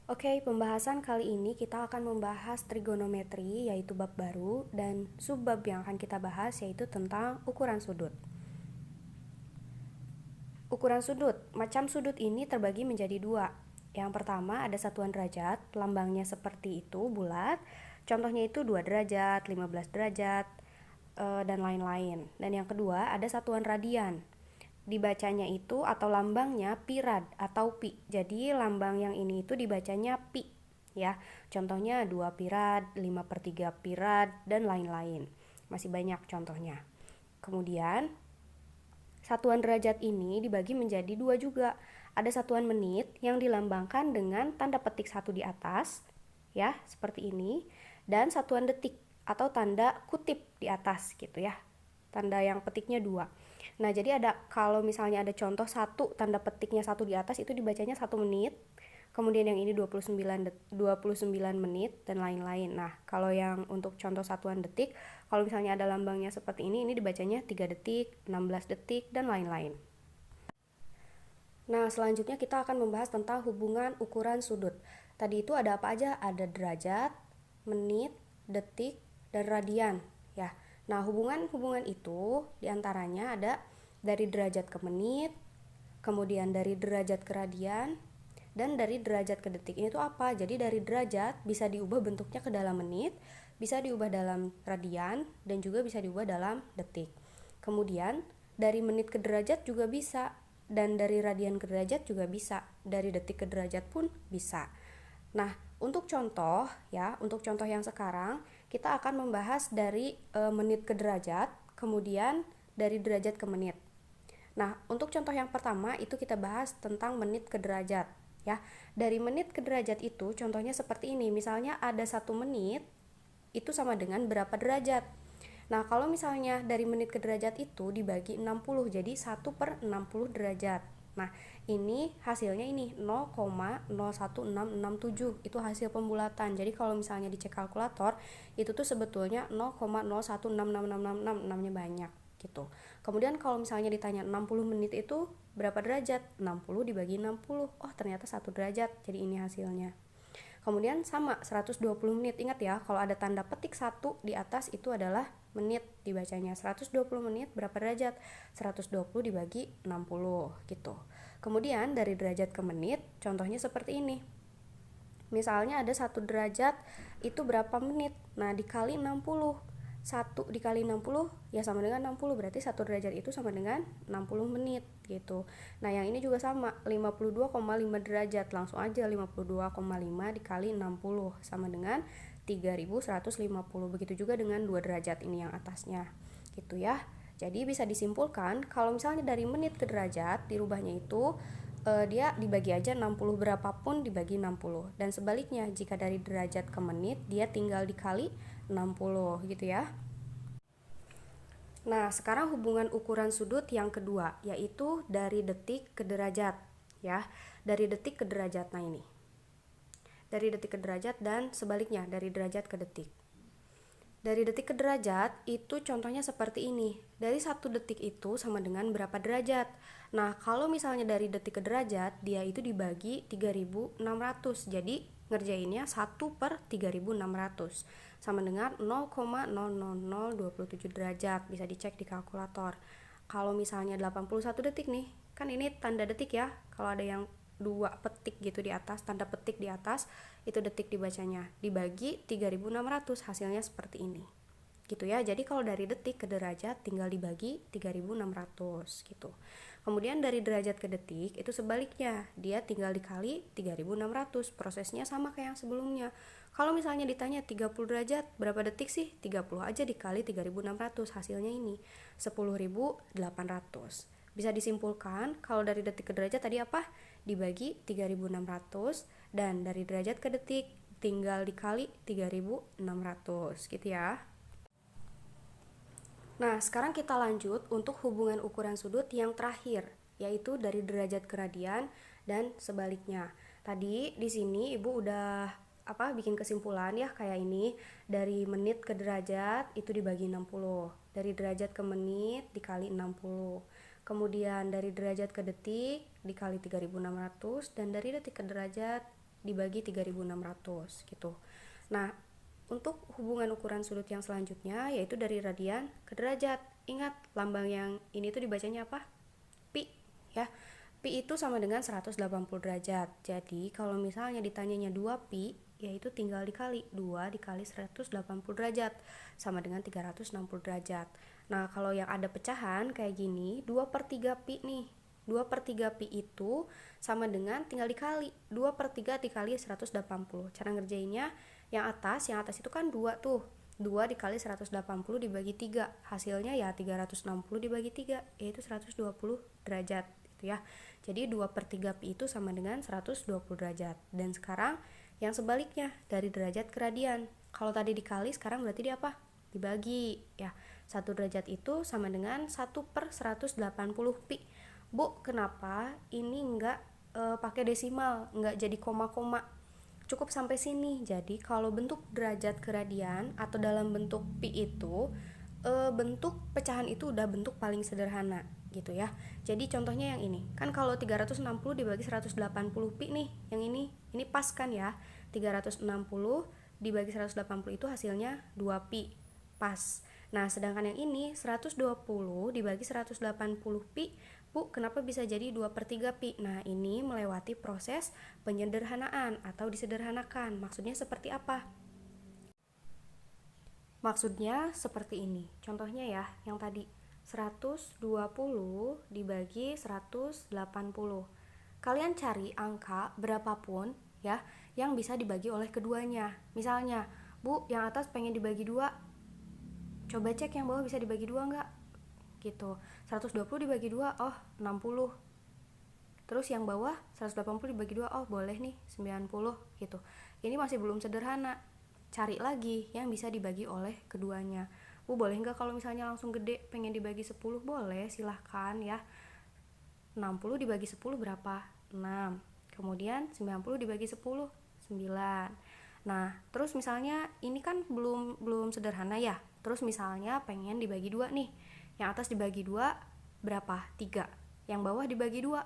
Oke, pembahasan kali ini kita akan membahas trigonometri, yaitu bab baru, dan subbab yang akan kita bahas yaitu tentang ukuran sudut. Ukuran sudut, macam sudut ini terbagi menjadi dua. Yang pertama ada satuan derajat, lambangnya seperti itu, bulat. Contohnya itu 2 derajat, 15 derajat, dan lain-lain. Dan yang kedua ada satuan radian. Dibacanya itu atau lambangnya pi rad atau pi. Jadi lambang yang ini itu dibacanya pi ya. Contohnya 2 pi rad, 5/3 pi rad, dan lain-lain. Masih banyak contohnya. Kemudian satuan derajat ini dibagi menjadi dua juga. Ada satuan menit yang dilambangkan dengan tanda petik 1 di atas ya, seperti ini, dan satuan detik atau tanda kutip di atas gitu ya. Tanda yang petiknya 2. Nah, jadi kalau misalnya ada contoh tanda petiknya 1 di atas itu dibacanya 1 menit. Kemudian yang ini 29 menit dan lain-lain. Nah, kalau yang untuk contoh satuan detik, kalau misalnya ada lambangnya seperti ini dibacanya 3 detik, 16 detik dan lain-lain. Nah, selanjutnya kita akan membahas tentang hubungan ukuran sudut. Tadi itu ada apa aja? Ada derajat, menit, detik, dan radian ya. Nah, hubungan-hubungan itu diantaranya ada dari derajat ke menit, kemudian dari derajat ke radian, dan dari derajat ke detik. Ini tuh apa? Jadi dari derajat bisa diubah bentuknya ke dalam menit, bisa diubah dalam radian, dan juga bisa diubah dalam detik. Kemudian dari menit ke derajat juga bisa, dan dari radian ke derajat juga bisa, dari detik ke derajat pun bisa. Nah, untuk contoh yang sekarang kita akan membahas dari menit ke derajat, kemudian dari derajat ke menit. Nah, untuk contoh yang pertama itu kita bahas tentang menit ke derajat ya. Dari menit ke derajat itu contohnya seperti ini. Misalnya ada 1 menit itu sama dengan berapa derajat. Nah, kalau misalnya dari menit ke derajat itu dibagi 60, jadi 1/60 derajat. Nah, ini hasilnya ini 0,01667. Itu hasil pembulatan. Jadi kalau misalnya dicek kalkulator, itu tuh sebetulnya 0,0166666, 6-nya banyak gitu. Kemudian kalau misalnya ditanya 60 menit itu berapa derajat? 60 dibagi 60. Oh, ternyata 1 derajat. Jadi ini hasilnya. Kemudian sama 120 menit. Ingat ya, kalau ada tanda petik 1 di atas itu adalah menit dibacanya. 120 menit berapa derajat? 120 dibagi 60 gitu. Kemudian dari derajat ke menit, contohnya seperti ini. Misalnya ada 1 derajat itu berapa menit? Nah, dikali 60. 1 dikali 60 ya sama dengan 60, berarti 1 derajat itu sama dengan 60 menit gitu. Nah, yang ini juga sama, 52,5 derajat. Langsung aja 52,5 dikali 60 sama dengan 3150. Begitu juga dengan 2 derajat ini yang atasnya. Gitu ya. Jadi bisa disimpulkan kalau misalnya dari menit ke derajat dirubahnya itu dia dibagi aja 60 berapapun dibagi 60, dan sebaliknya jika dari derajat ke menit dia tinggal dikali 60 gitu ya. Nah, sekarang hubungan ukuran sudut yang kedua yaitu dari detik ke derajat ya. Dari detik ke derajat. Nah, ini. Dari detik ke derajat dan sebaliknya dari derajat ke detik. Dari detik ke derajat itu contohnya seperti ini. Dari 1 detik itu sama dengan berapa derajat? Nah, kalau misalnya dari detik ke derajat, dia itu dibagi 3600. Jadi ngerjainnya 1/3600 sama dengan 0,00027 derajat. Bisa dicek di kalkulator. Kalau misalnya 81 detik nih, kan ini tanda detik ya. Kalau ada yang 2 petik gitu di atas, tanda petik di atas, itu detik dibacanya. Dibagi 3600, hasilnya seperti ini. Gitu ya. Jadi kalau dari detik ke derajat tinggal dibagi 3600 gitu. Kemudian dari derajat ke detik itu sebaliknya, dia tinggal dikali 3600. Prosesnya sama kayak yang sebelumnya. Kalau misalnya ditanya 30 derajat berapa detik sih? 30 aja dikali 3600, hasilnya ini 10.800. Bisa disimpulkan kalau dari detik ke derajat tadi apa? Dibagi 3600, dan dari derajat ke detik tinggal dikali 3600 gitu ya. Nah, sekarang kita lanjut untuk hubungan ukuran sudut yang terakhir, yaitu dari derajat ke radian dan sebaliknya. Tadi di sini Ibu udah bikin kesimpulan ya kayak ini. Dari menit ke derajat itu dibagi 60. Dari derajat ke menit dikali 60. Kemudian dari derajat ke detik dikali 3600, dan dari detik ke derajat dibagi 3600 gitu. Nah, untuk hubungan ukuran sudut yang selanjutnya yaitu dari radian ke derajat. Ingat, lambang yang ini tuh dibacanya apa? Pi, ya. Pi itu sama dengan 180 derajat. Jadi, kalau misalnya ditanyanya 2 pi, yaitu tinggal dikali 2 dikali 180 derajat sama dengan 360 derajat. Nah, kalau yang ada pecahan kayak gini, 2/3 pi nih. 2/3 pi itu sama dengan tinggal dikali 2/3 dikali 180. Cara ngerjainnya yang atas itu kan 2 tuh. 2 dikali 180 dibagi 3. Hasilnya ya 360 dibagi 3, yaitu 120 derajat gitu ya. Jadi 2/3 pi itu sama dengan 120 derajat. Dan sekarang yang sebaliknya dari derajat ke radian. Kalau tadi dikali, sekarang berarti dia apa? Dibagi ya. 1 derajat itu sama dengan 1/180 pi. Bu, kenapa ini enggak pakai desimal, enggak jadi koma-koma? Cukup sampai sini. Jadi kalau bentuk derajat ke radian atau dalam bentuk pi itu bentuk pecahan itu udah bentuk paling sederhana gitu ya. Jadi contohnya yang ini. Kan kalau 360 dibagi 180 pi nih, yang ini pas kan ya. 360 dibagi 180 itu hasilnya 2 pi. Pas. Nah, sedangkan yang ini 120 dibagi 180 pi, Bu, kenapa bisa jadi 2/3 pi? Nah, ini melewati proses penyederhanaan atau disederhanakan. Maksudnya seperti apa? Maksudnya seperti ini. Contohnya ya, yang tadi 120 dibagi 180. Kalian cari angka berapapun ya yang bisa dibagi oleh keduanya. Misalnya, Bu, yang atas pengen dibagi 2. Coba cek yang bawah bisa dibagi 2 enggak? Gitu. 120 dibagi 2, oh 60. Terus yang bawah 180 dibagi 2, oh boleh nih 90 gitu. Ini masih belum sederhana. Cari lagi yang bisa dibagi oleh keduanya. Bu, boleh nggak kalau misalnya langsung gede pengen dibagi 10? Boleh, silahkan ya. 60 dibagi 10 berapa? 6. Kemudian 90 dibagi 10, 9. Nah, terus misalnya ini kan belum sederhana ya. Terus misalnya pengen dibagi 2 nih. Yang atas dibagi 2 berapa? 3. Yang bawah dibagi 2.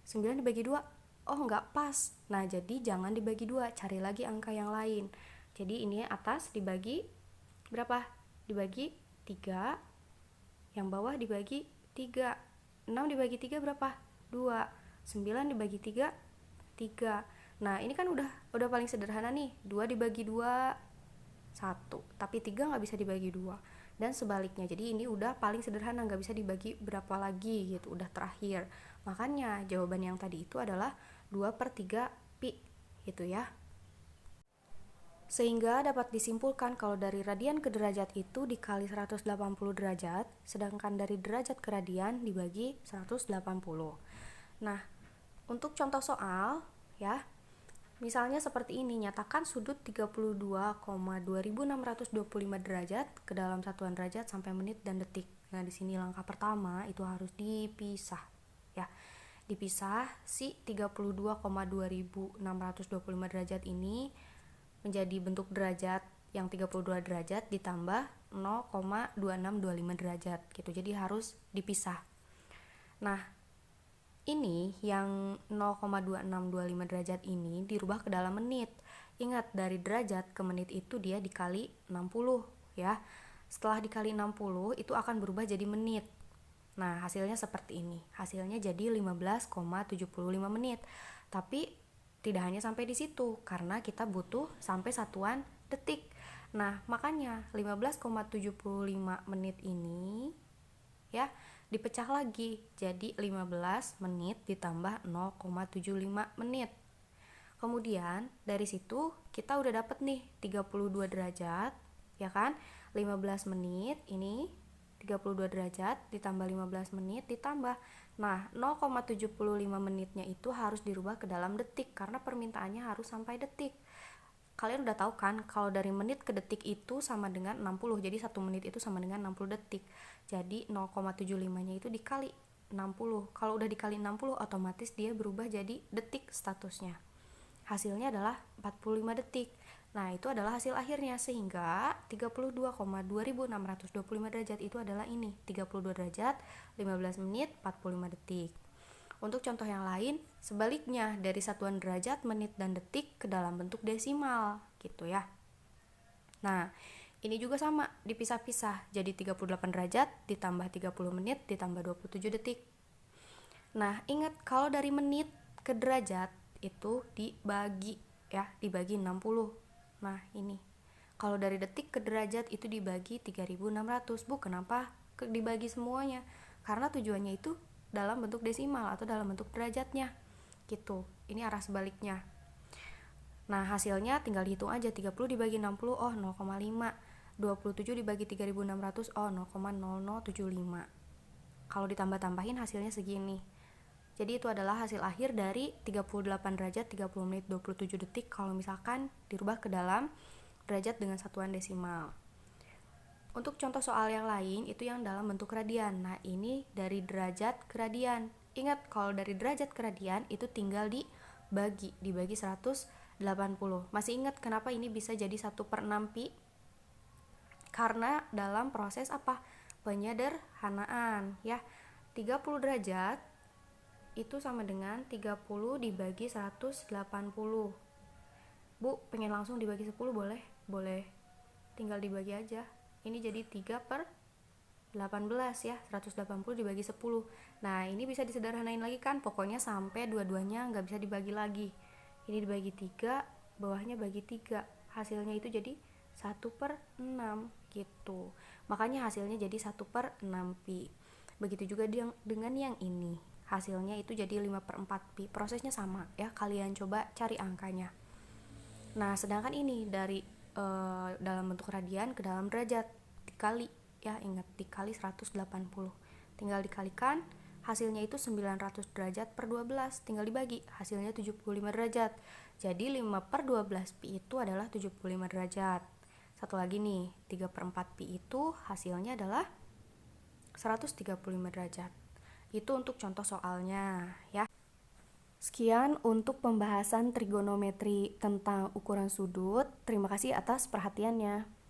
9 dibagi 2. Oh, nggak pas. Nah, jadi jangan dibagi 2, cari lagi angka yang lain. Jadi ini atas dibagi berapa? Dibagi 3. Yang bawah dibagi 3. 6 dibagi 3 berapa? 2. 9 dibagi 3, 3. Nah, ini kan udah paling sederhana nih. 2 dibagi 2, 1. Tapi 3 nggak bisa dibagi 2. Dan sebaliknya. Jadi ini udah paling sederhana, nggak bisa dibagi berapa lagi gitu. Udah terakhir. Makanya jawaban yang tadi itu adalah 2/3 pi gitu ya. Sehingga dapat disimpulkan kalau dari radian ke derajat itu dikali 180 derajat, sedangkan dari derajat ke radian dibagi 180. Nah, untuk contoh soal ya, misalnya seperti ini, nyatakan sudut 32,2625 derajat ke dalam satuan derajat sampai menit dan detik. Nah, di sini langkah pertama itu harus dipisah ya. Dipisah si 32,2625 derajat ini menjadi bentuk derajat yang 32 derajat ditambah 0,2625 derajat gitu. Jadi harus dipisah. Nah, ini yang 0,2625 derajat ini dirubah ke dalam menit. Ingat, dari derajat ke menit itu dia dikali 60 ya. Setelah dikali 60 itu akan berubah jadi menit. Nah, hasilnya seperti ini. Hasilnya jadi 15,75 menit. Tapi tidak hanya sampai di situ, karena kita butuh sampai satuan detik. Nah, makanya 15,75 menit ini ya dipecah lagi. Jadi 15 menit ditambah 0,75 menit. Kemudian dari situ kita udah dapet nih 32 derajat, ya kan? 15 menit ini 32 derajat ditambah 15 menit ditambah. Nah, 0,75 menitnya itu harus dirubah ke dalam detik karena permintaannya harus sampai detik. Kalian udah tahu kan kalau dari menit ke detik itu sama dengan 60. Jadi 1 menit itu sama dengan 60 detik. Jadi 0,75-nya itu dikali 60. Kalau udah dikali 60 otomatis dia berubah jadi detik statusnya. Hasilnya adalah 45 detik. Nah, itu adalah hasil akhirnya, sehingga 32,2625 derajat itu adalah ini, 32 derajat, 15 menit, 45 detik. Untuk contoh yang lain, sebaliknya dari satuan derajat, menit, dan detik ke dalam bentuk desimal, gitu ya. Nah, ini juga sama, dipisah-pisah. Jadi 38 derajat ditambah 30 menit ditambah 27 detik. Nah, ingat kalau dari menit ke derajat itu dibagi ya, dibagi 60. Nah, ini. Kalau dari detik ke derajat itu dibagi 3600. Bu, kenapa dibagi semuanya? Karena tujuannya itu dalam bentuk desimal atau dalam bentuk derajatnya. Gitu. Ini arah sebaliknya. Nah, hasilnya tinggal dihitung aja. 30 dibagi 60, oh 0,5. 27 dibagi 3600, oh 0,0075. Kalau ditambah-tambahin hasilnya segini. Jadi itu adalah hasil akhir dari 38 derajat 30 menit 27 detik kalau misalkan dirubah ke dalam derajat dengan satuan desimal. Untuk contoh soal yang lain itu yang dalam bentuk radian. Nah, ini dari derajat ke radian. Ingat, kalau dari derajat ke radian itu tinggal dibagi 180. Masih ingat kenapa ini bisa jadi 1/6 pi? Karena dalam proses apa? Penyederhanaan ya. 30 derajat itu sama dengan 30 dibagi 180. Bu, pengen langsung dibagi 10 boleh? Boleh. Tinggal dibagi aja. Ini jadi 3/18 ya, 180 dibagi 10. Nah, ini bisa disederhanain lagi kan, pokoknya sampai dua-duanya nggak bisa dibagi lagi. Ini dibagi 3, bawahnya bagi 3. Hasilnya itu jadi 1/6 gitu. Makanya hasilnya jadi 1/6 pi. Begitu juga dengan yang ini. Hasilnya itu jadi 5/4 pi. Prosesnya sama ya, kalian coba cari angkanya. Nah, sedangkan ini dari dalam bentuk radian ke dalam derajat dikali ya, ingat dikali 180. Tinggal dikalikan, hasilnya itu 900 derajat per 12, tinggal dibagi, hasilnya 75 derajat. Jadi 5/12 pi itu adalah 75 derajat. Satu lagi nih, 3/4 pi itu hasilnya adalah 135 derajat. Itu untuk contoh soalnya ya. Sekian untuk pembahasan trigonometri tentang ukuran sudut. Terima kasih atas perhatiannya.